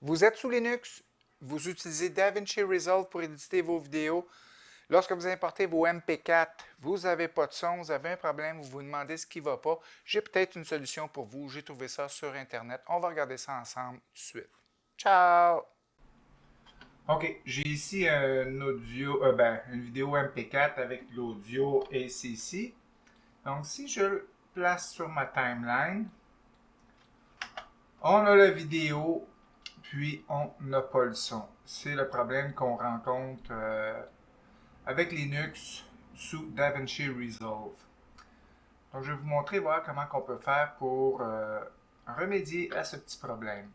Vous êtes sous Linux, vous utilisez DaVinci Resolve pour éditer vos vidéos. Lorsque vous importez vos MP4, vous n'avez pas de son, vous avez un problème, vous vous demandez ce qui ne va pas. J'ai peut-être une solution pour vous. J'ai trouvé ça sur Internet. On va regarder ça ensemble tout de suite. Ciao! OK, j'ai ici un audio, une vidéo MP4 avec l'audio ACC. Donc, si je le place sur ma timeline, on a la vidéo, puis on n'a pas le son. C'est le problème qu'on rencontre avec Linux sous DaVinci Resolve. Donc, je vais vous montrer voir comment on peut faire pour remédier à ce petit problème.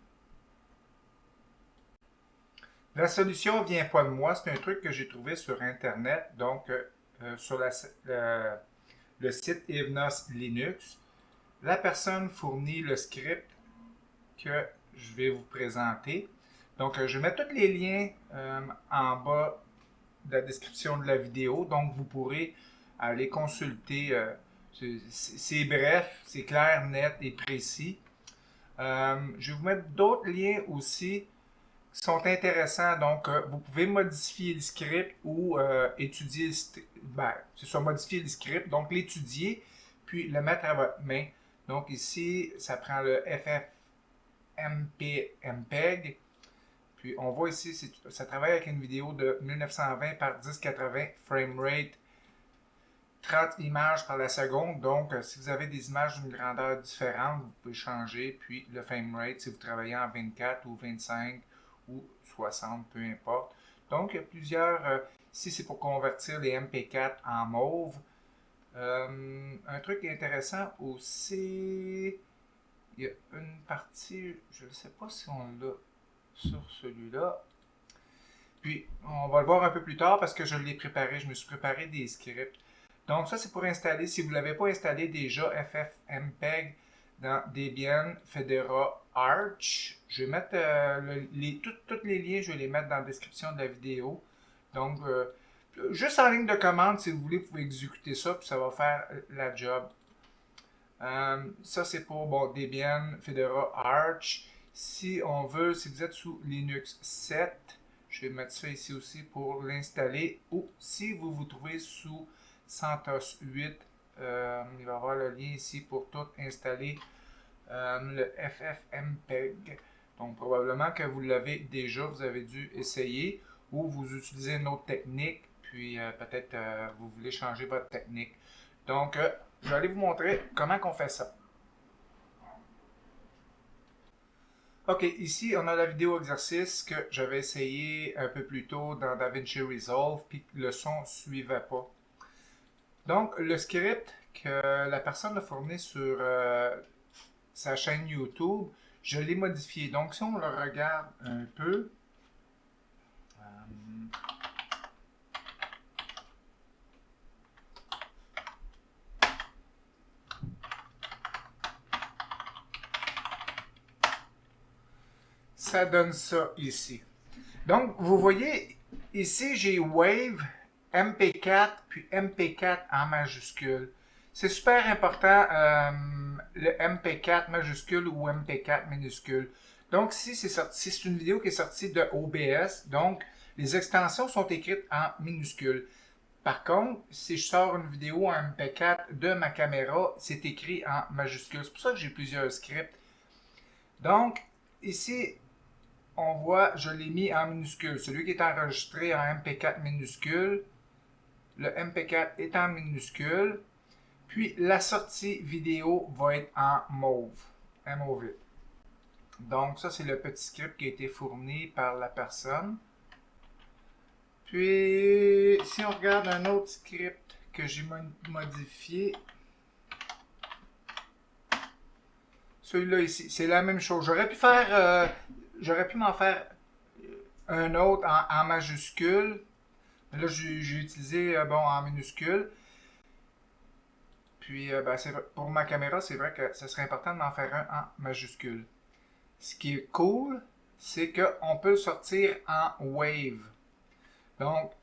La solution vient pas de moi, c'est un truc que j'ai trouvé sur Internet, donc sur le site Evnos Linux. La personne fournit le script que je vais vous présenter. Donc, je mets tous les liens en bas de la description de la vidéo, donc vous pourrez aller consulter. C'est bref, c'est clair, net et précis. Je vais vous mettre d'autres liens aussi qui sont intéressants. Donc, vous pouvez modifier le script ou étudier c'est ça, modifier le script, donc l'étudier, puis le mettre à votre main. Donc ici, ça prend le FFmpeg. Puis on voit ici, ça travaille avec une vidéo de 1920 par 1080 framerate, 30 images par la seconde. Donc, si vous avez des images d'une grandeur différente, vous pouvez changer. Puis le framerate, si vous travaillez en 24 ou 25 ou 60, peu importe. Donc, il y a plusieurs. Ici, c'est pour convertir les MP4 en mauve. Un truc intéressant aussi, il y a une partie, je ne sais pas si on l'a sur celui-là. Puis, on va le voir un peu plus tard parce que je l'ai préparé. Je me suis préparé des scripts. Donc, ça, c'est pour installer. Si vous ne l'avez pas installé déjà, FFmpeg dans Debian Fedora Arch. Je vais mettre tous les liens, je vais les mettre dans la description de la vidéo. Donc, juste en ligne de commande, si vous voulez, vous pouvez exécuter ça, puis ça va faire la job. Ça, c'est pour Debian Fedora Arch. Si on veut, si vous êtes sous Linux 7, je vais mettre ça ici aussi pour l'installer. Ou si vous vous trouvez sous CentOS 8, il va y avoir le lien ici pour tout installer le FFmpeg. Donc probablement que vous l'avez déjà, vous avez dû essayer ou vous utilisez une autre technique, puis peut-être vous voulez changer votre technique. Donc je vais aller vous montrer comment on fait ça. Ok, ici on a la vidéo exercice que j'avais essayé un peu plus tôt dans DaVinci Resolve, puis le son ne suivait pas. Donc le script que la personne a fourni sur sa chaîne YouTube, je l'ai modifié. Donc si on le regarde un peu, ça donne ça ici. Donc, vous voyez, ici, j'ai Wave, MP4, puis MP4 en majuscule. C'est super important, le MP4 majuscule ou MP4 minuscule. Donc, ici, c'est une vidéo qui est sortie de OBS. Donc, les extensions sont écrites en minuscule. Par contre, si je sors une vidéo en MP4 de ma caméra, c'est écrit en majuscule. C'est pour ça que j'ai plusieurs scripts. Donc, ici, on voit, je l'ai mis en minuscule. Celui qui est enregistré en MP4 minuscule, le MP4 est en minuscule, puis la sortie vidéo va être en mauve, MOV. Donc ça, c'est le petit script qui a été fourni par la personne. Puis, si on regarde un autre script que j'ai modifié, celui-là ici, c'est la même chose. J'aurais pu m'en faire un autre en majuscule. Là, j'ai utilisé en minuscule. Puis, pour ma caméra, c'est vrai que ce serait important de m'en faire un en majuscule. Ce qui est cool, c'est qu'on peut le sortir en Wave. Donc,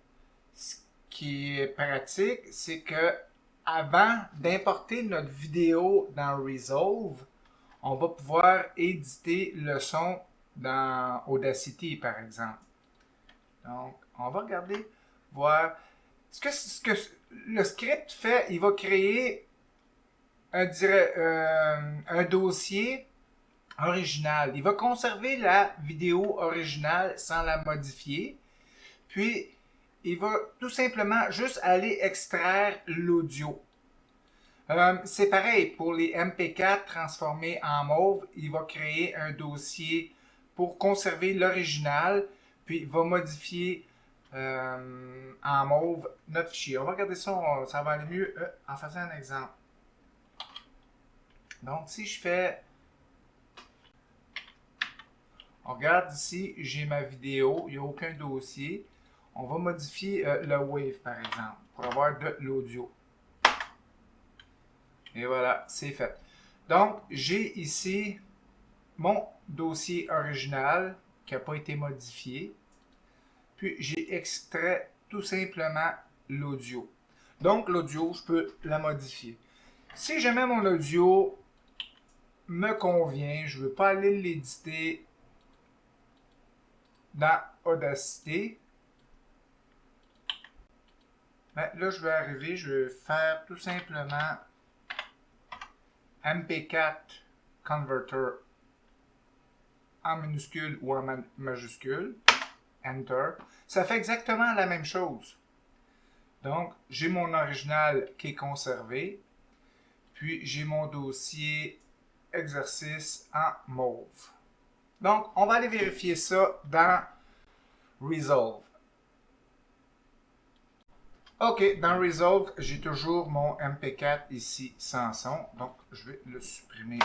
ce qui est pratique, c'est que avant d'importer notre vidéo dans Resolve, on va pouvoir éditer le son dans Audacity, par exemple. Donc, on va regarder, voir. Ce que le script fait, il va créer un dossier original. Il va conserver la vidéo originale sans la modifier. Puis, il va tout simplement juste aller extraire l'audio. C'est pareil pour les MP4 transformés en mauve. Il va créer un dossier pour conserver l'original, puis il va modifier en mauve notre fichier. On va regarder ça, ça va aller mieux en faisant un exemple. Donc, si je fais... On regarde ici, j'ai ma vidéo, il n'y a aucun dossier. On va modifier le wave, par exemple, pour avoir de l'audio. Et voilà, c'est fait. Donc, j'ai ici mon dossier original qui n'a pas été modifié. Puis, j'ai extrait tout simplement l'audio. Donc, l'audio, je peux la modifier. Si jamais mon audio me convient, je ne veux pas aller l'éditer dans Audacity. Ben, là, je vais arriver, je vais faire tout simplement MP4 Converter en minuscule ou en majuscule. Enter. Ça fait exactement la même chose. Donc, j'ai mon original qui est conservé. Puis, j'ai mon dossier exercice en mauve. Donc, on va aller vérifier ça dans Resolve. OK, dans Resolve, j'ai toujours mon MP4 ici sans son. Donc, je vais le supprimer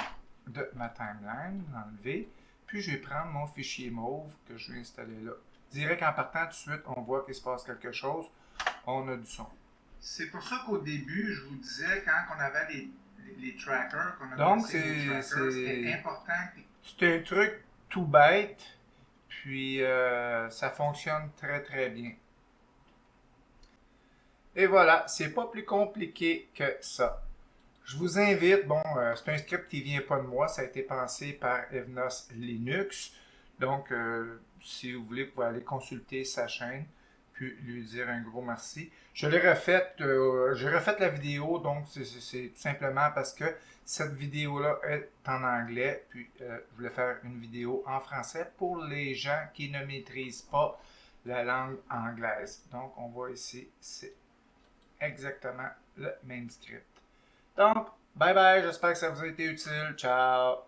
de ma timeline, l'enlever. Puis, je vais prendre mon fichier mauve que je vais installer là. Je dirais qu'en partant tout de suite, on voit qu'il se passe quelque chose. On a du son. C'est pour ça qu'au début, je vous disais, quand on avait les trackers, qu'on a Donc, c'était important. C'est un truc tout bête, puis ça fonctionne très très bien. Et voilà, c'est pas plus compliqué que ça. Je vous invite, c'est un script qui vient pas de moi, ça a été pensé par Evnos Linux. Donc, si vous voulez, vous pouvez aller consulter sa chaîne, puis lui dire un gros merci. Je l'ai refaite, j'ai refait la vidéo, donc c'est tout simplement parce que cette vidéo-là est en anglais, puis je voulais faire une vidéo en français pour les gens qui ne maîtrisent pas la langue anglaise. Donc, on voit ici, c'est exactement le même script. Donc, bye bye, j'espère que ça vous a été utile. Ciao!